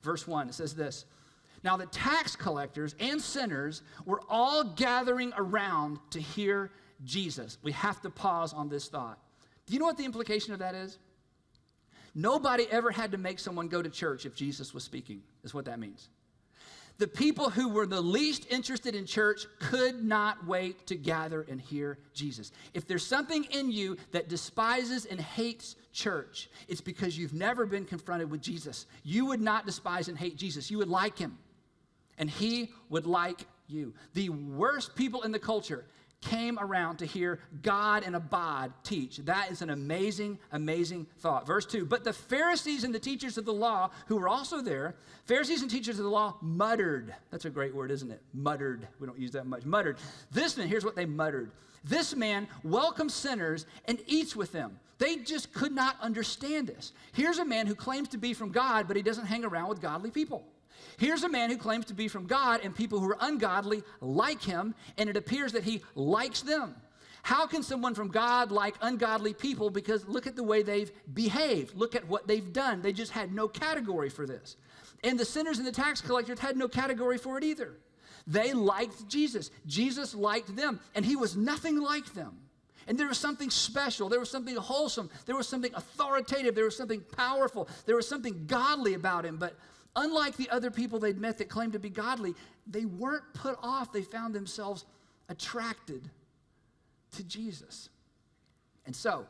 Verse 1, it says this. Now the tax collectors and sinners were all gathering around to hear Jesus. We have to pause on this thought. Do you know what the implication of that is? Nobody ever had to make someone go to church if Jesus was speaking, is what that means. The people who were the least interested in church could not wait to gather and hear Jesus. If there's something in you that despises and hates church, it's because you've never been confronted with Jesus. You would not despise and hate Jesus. You would like him, and he would like you. The worst people in the culture came around to hear God and Abad teach. That is an amazing, amazing thought. Verse 2, but the Pharisees and the teachers of the law who were also there, Pharisees and teachers of the law muttered. That's a great word, isn't it? Muttered. We don't use that much. Muttered. This man, here's what they muttered. This man welcomes sinners and eats with them. They just could not understand this. Here's a man who claims to be from God, but he doesn't hang around with godly people. Here's a man who claims to be from God, and people who are ungodly like him, and it appears that he likes them. How can someone from God like ungodly people? Because look at the way they've behaved. Look at what they've done. They just had no category for this. And the sinners and the tax collectors had no category for it either. They liked Jesus. Jesus liked them, and he was nothing like them. And there was something special. There was something wholesome. There was something authoritative. There was something powerful. There was something godly about him. But unlike the other people they'd met that claimed to be godly, they weren't put off. They found themselves attracted to Jesus. And so,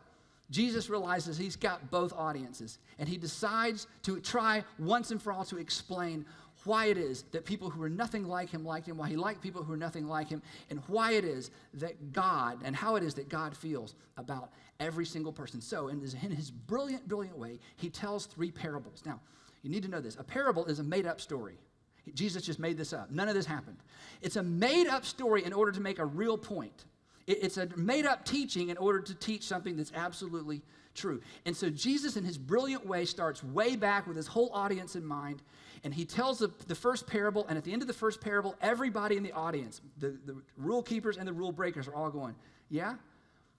Jesus realizes he's got both audiences, and he decides to try once and for all to explain why it is that people who are nothing like him liked him, why he liked people who are nothing like him, and why it is that God, and how it is that God feels about every single person. So, in his brilliant, brilliant way, he tells 3 parables. Now, you need to know this. A parable is a made-up story. Jesus just made this up. None of this happened. It's a made-up story in order to make a real point. It's a made-up teaching in order to teach something that's absolutely true. And so Jesus, in his brilliant way, starts way back with his whole audience in mind, and he tells the first parable, and at the end of the first parable, everybody in the audience, the rule keepers and the rule breakers are all going, yeah,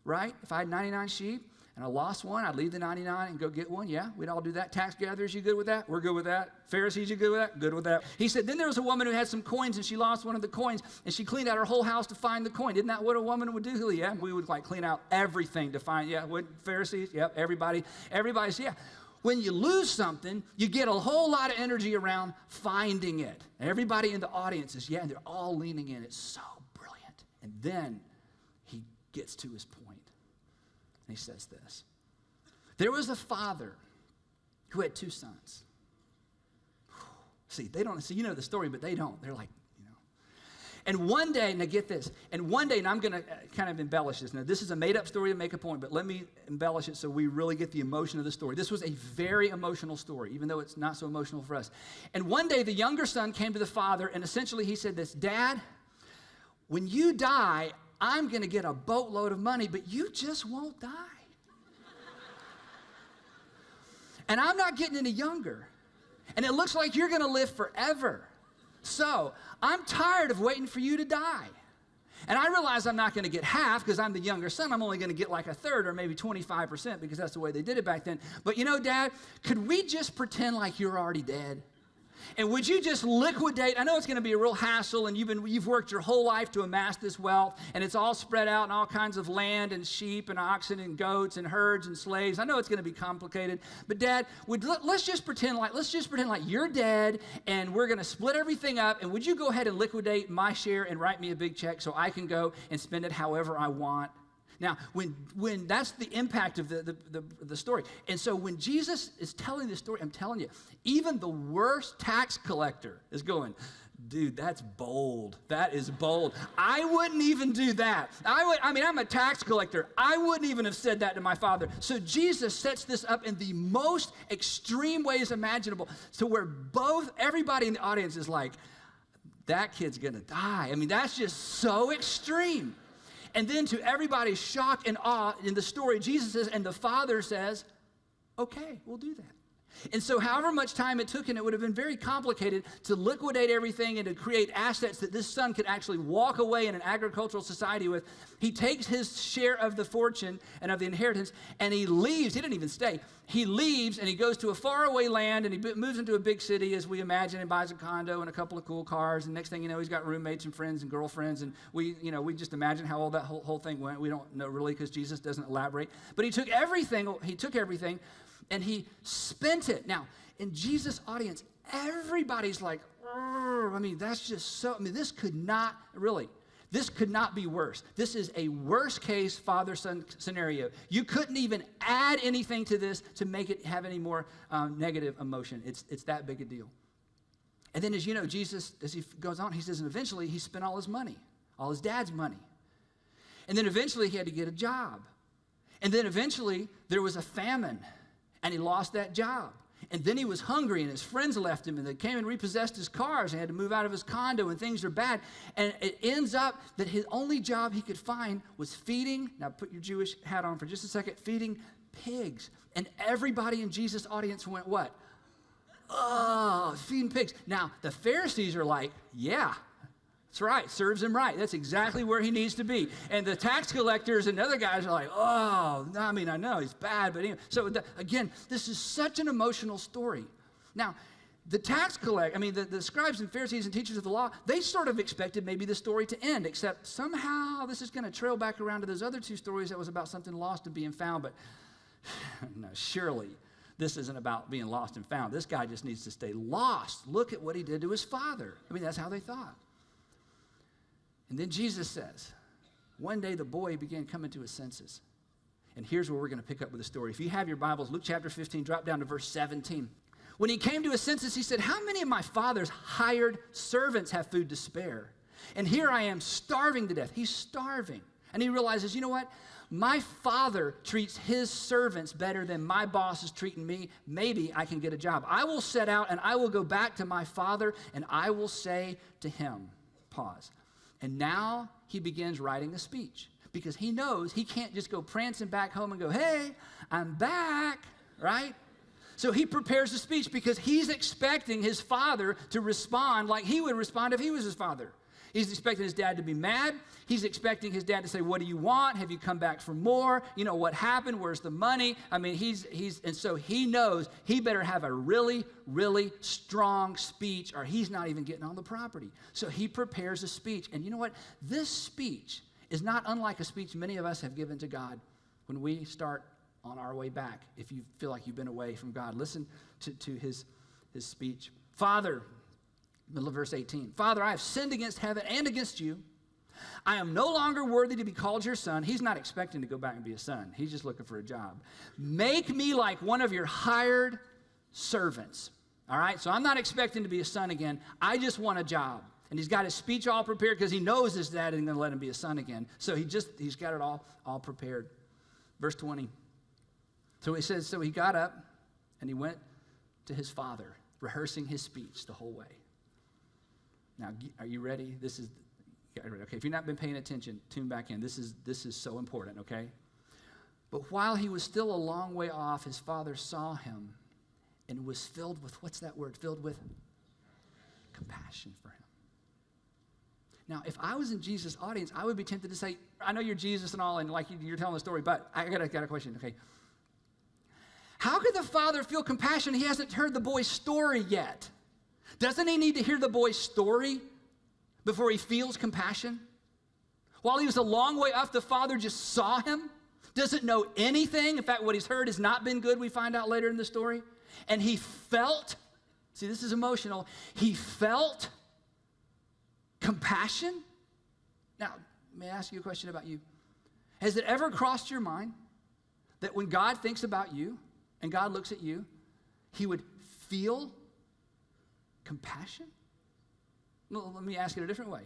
right? If I had 99 sheep, and I lost one, I'd leave the 99 and go get one. Yeah, we'd all do that. Tax gatherers, you good with that? We're good with that. Pharisees, you good with that? Good with that. He said, then there was a woman who had some coins, and she lost one of the coins, and she cleaned out her whole house to find the coin. Isn't that what a woman would do? Yeah, we would clean out everything to find, yeah, Pharisees, yep, everybody's, yeah. When you lose something, you get a whole lot of energy around finding it. Everybody in the audience is, yeah, and they're all leaning in. It's so brilliant. And then he gets to his point. And he says this. There was a father who had 2 sons. See, they don't, you know the story, but they don't. They're like, And one day, now get this, and I'm going to kind of embellish this. Now, this is a made-up story to make a point, but let me embellish it so we really get the emotion of the story. This was a very emotional story, even though it's not so emotional for us. And one day, the younger son came to the father, and essentially he said this, Dad, when you die, I'm going to get a boatload of money, but you just won't die. And I'm not getting any younger. And it looks like you're going to live forever. So I'm tired of waiting for you to die. And I realize I'm not going to get half because I'm the younger son. I'm only going to get like a third or maybe 25% because that's the way they did it back then. But you know, Dad, could we just pretend like you're already dead? And would you just liquidate? I know it's going to be a real hassle, and you've worked your whole life to amass this wealth, and it's all spread out in all kinds of land and sheep and oxen and goats and herds and slaves. I know it's going to be complicated, but Dad, let's just pretend like you're dead, and we're going to split everything up. And would you go ahead and liquidate my share and write me a big check so I can go and spend it however I want? Now, when that's the impact of the story. And so when Jesus is telling this story, I'm telling you, even the worst tax collector is going, dude, that's bold. That is bold. I wouldn't even do that. I'm a tax collector. I wouldn't even have said that to my father. So Jesus sets this up in the most extreme ways imaginable to where everybody in the audience is like, that kid's going to die. I mean, that's just so extreme. And then to everybody's shock and awe in the story, Jesus says, and the father says, okay, we'll do that. And so however much time it took, and it would have been very complicated to liquidate everything and to create assets that this son could actually walk away in an agricultural society with, he takes his share of the fortune and of the inheritance, and he leaves. He didn't even stay. He leaves, and he goes to a faraway land, and he moves into a big city, as we imagine, and buys a condo and a couple of cool cars, and next thing you know, he's got roommates and friends and girlfriends, and we just imagine how all that whole thing went. We don't know really because Jesus doesn't elaborate. But he took everything, and he spent it. Now, in Jesus' audience, everybody's like, that's just so, this could not be worse. This is a worst case father-son scenario. You couldn't even add anything to this to make it have any more negative emotion. It's that big a deal. And then, as you know, Jesus, as he goes on, he says, and eventually he spent all his money, all his dad's money. And then eventually he had to get a job. And then eventually there was a famine, and he lost that job. And then he was hungry, and his friends left him, and they came and repossessed his cars, and he had to move out of his condo, and things are bad. And it ends up that his only job he could find was feeding, now put your Jewish hat on for just a second, feeding pigs. And everybody in Jesus' audience went, what? Oh, feeding pigs. Now, the Pharisees are like, yeah, that's right, serves him right. That's exactly where he needs to be. And the tax collectors and other guys are like, oh, I know he's bad, but anyway. So again, this is such an emotional story. Now, the the scribes and Pharisees and teachers of the law, they sort of expected maybe the story to end, except somehow this is going to trail back around to those other two stories that was about something lost and being found. But no, surely this isn't about being lost and found. This guy just needs to stay lost. Look at what he did to his father. That's how they thought. And then Jesus says, one day the boy began coming to his senses. And here's where we're going to pick up with the story. If you have your Bibles, Luke chapter 15, drop down to verse 17. When he came to his senses, he said, how many of my father's hired servants have food to spare? And here I am starving to death. He's starving. And he realizes, you know what? My father treats his servants better than my boss is treating me. Maybe I can get a job. I will set out and I will go back to my father and I will say to him, pause. And now he begins writing a speech because he knows he can't just go prancing back home and go, hey, I'm back, right? So he prepares a speech because he's expecting his father to respond like he would respond if he was his father. He's expecting his dad to be mad. He's expecting his dad to say, what do you want? Have you come back for more? What happened? Where's the money? And so he knows he better have a really, really strong speech or he's not even getting on the property. So he prepares a speech. And you know what? This speech is not unlike a speech many of us have given to God when we start on our way back. If you feel like you've been away from God, listen to his speech. Father, middle of verse 18. Father, I have sinned against heaven and against you. I am no longer worthy to be called your son. He's not expecting to go back and be a son. He's just looking for a job. Make me like one of your hired servants. All right? So I'm not expecting to be a son again. I just want a job. And he's got his speech all prepared because he knows his dad isn't going to let him be a son again. So he's got it all prepared. Verse 20. So he says, so he got up and he went to his father, rehearsing his speech the whole way. Now, are you ready? Okay, if you've not been paying attention, tune back in. This is so important, okay? But while he was still a long way off, his father saw him and was filled with, what's that word? Filled with compassion for him. Now, if I was in Jesus' audience, I would be tempted to say, I know you're Jesus and all, and like you're telling the story, but I got a question, okay? How could the father feel compassion? He hasn't heard the boy's story yet. Doesn't he need to hear the boy's story before he feels compassion? While he was a long way off, the father just saw him, doesn't know anything. In fact, what he's heard has not been good, we find out later in the story. And he felt, see, this is emotional, he felt compassion. Now, may I ask you a question about you? Has it ever crossed your mind that when God thinks about you and God looks at you, he would feel compassion? Well, let me ask it a different way.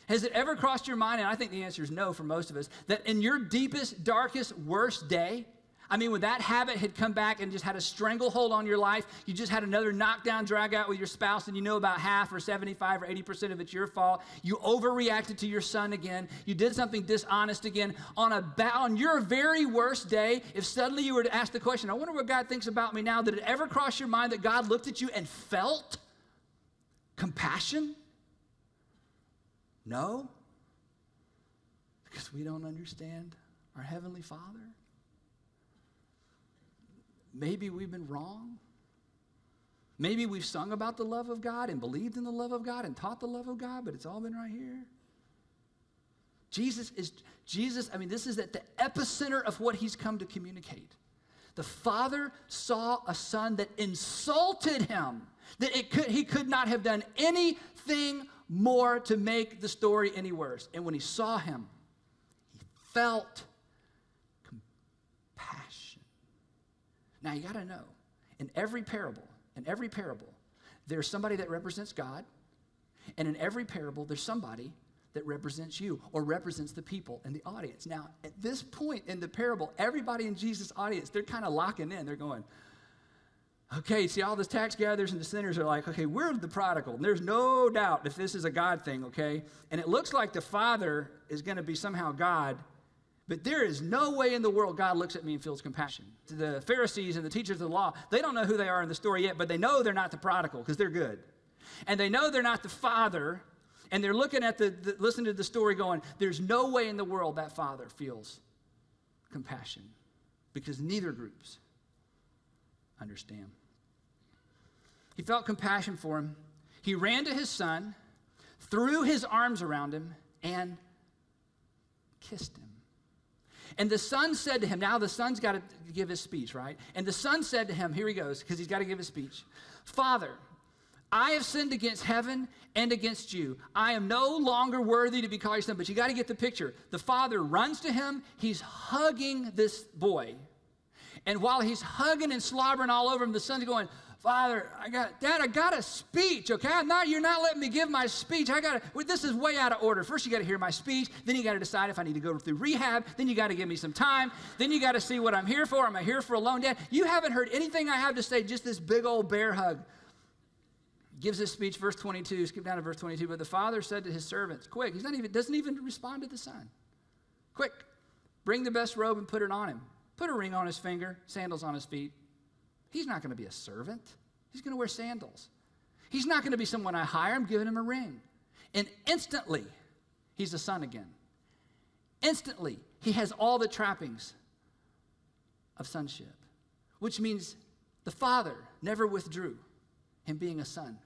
Has it ever crossed your mind, and I think the answer is no for most of us, that in your deepest, darkest, worst day, I mean, when that habit had come back and just had a stranglehold on your life, you just had another knockdown, drag out with your spouse, and you know about half or 75 or 80% of it's your fault. You overreacted to your son again. You did something dishonest again. On your very worst day, if suddenly you were to ask the question, I wonder what God thinks about me now, did it ever cross your mind that God looked at you and felt compassion? No, because we don't understand our Heavenly Father. Maybe we've been wrong. Maybe we've sung about the love of God and believed in the love of God and taught the love of God, but it's all been right here. Jesus, I mean, this is at the epicenter of what he's come to communicate. The Father saw a son that insulted him, that he could not have done anything more to make the story any worse. And when he saw him, he felt compassion. Now you got to know, in every parable, there's somebody that represents God, and in every parable, there's somebody that represents you or represents the people in the audience. Now, at this point in the parable, everybody in Jesus' audience, they're kind of locking in. They're going, okay, see, all the tax gatherers and the sinners are like, okay, we're the prodigal. And there's no doubt if this is a God thing, okay? And it looks like the Father is going to be somehow God, but there is no way in the world God looks at me and feels compassion. The Pharisees and the teachers of the law, they don't know who they are in the story yet, but they know they're not the prodigal because they're good. And they know they're not the Father, and they're looking at listening to the story going, there's no way in the world that Father feels compassion because neither groups understand. He felt compassion for him. He ran to his son, threw his arms around him, and kissed him. And the son said to him, now the son's got to give his speech, right? And the son said to him, here he goes, because he's got to give his speech. Father, I have sinned against heaven and against you. I am no longer worthy to be called your son. But you got to get the picture. The father runs to him. He's hugging this boy. And while he's hugging and slobbering all over him, the son's going, Father, Dad, I got a speech, okay? You're not letting me give my speech. This is way out of order. First, you got to hear my speech. Then you got to decide if I need to go through rehab. Then you got to give me some time. Then you got to see what I'm here for. Am I here for alone, Dad? You haven't heard anything I have to say, just this big old bear hug. Gives his speech, verse 22, skip down to verse 22. But the father said to his servants, quick, doesn't even respond to the son. Quick, bring the best robe and put it on him. Put a ring on his finger, sandals on his feet. He's not going to be a servant. He's going to wear sandals. He's not going to be someone I hire. I'm giving him a ring. And instantly, he's a son again. Instantly, he has all the trappings of sonship, which means the father never withdrew him being a son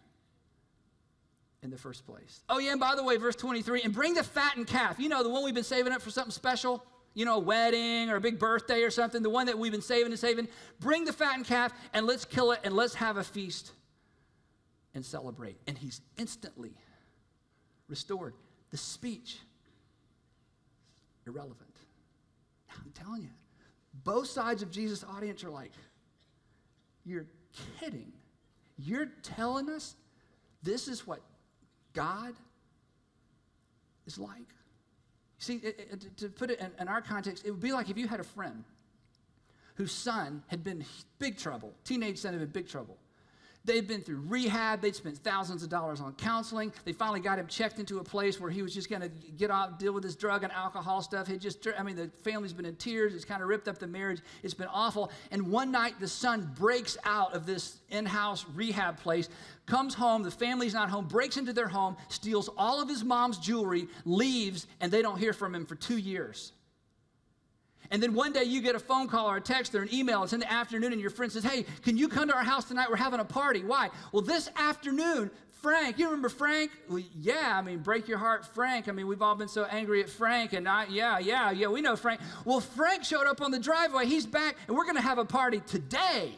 in the first place. Oh, yeah, and by the way, verse 23, and bring the fattened calf. You know, the one we've been saving up for something special. You know, a wedding or a big birthday or something, the one that we've been saving. Bring the fattened calf and let's kill it and let's have a feast and celebrate. And he's instantly restored. The speech, irrelevant. Now, I'm telling you, both sides of Jesus' audience are like, you're kidding. You're telling us this is what God is like? See, to put it in our context, it would be like if you had a friend whose son had been in big trouble, teenage son had been in big trouble. They'd been through rehab. They'd spent thousands of dollars on counseling. They finally got him checked into a place where he was just going to get off, deal with his drug and alcohol stuff. The family's been in tears. It's kind of ripped up the marriage. It's been awful. And one night, the son breaks out of this in-house rehab place, comes home. The family's not home, breaks into their home, steals all of his mom's jewelry, leaves, and they don't hear from him for 2 years. And then one day you get a phone call or a text or an email. It's in the afternoon and your friend says, hey, can you come to our house tonight? We're having a party. Why? Well, this afternoon, Frank, you remember Frank? Well, yeah, break your heart, Frank. We've all been so angry at Frank. And we know Frank. Well, Frank showed up on the driveway. He's back and we're going to have a party today.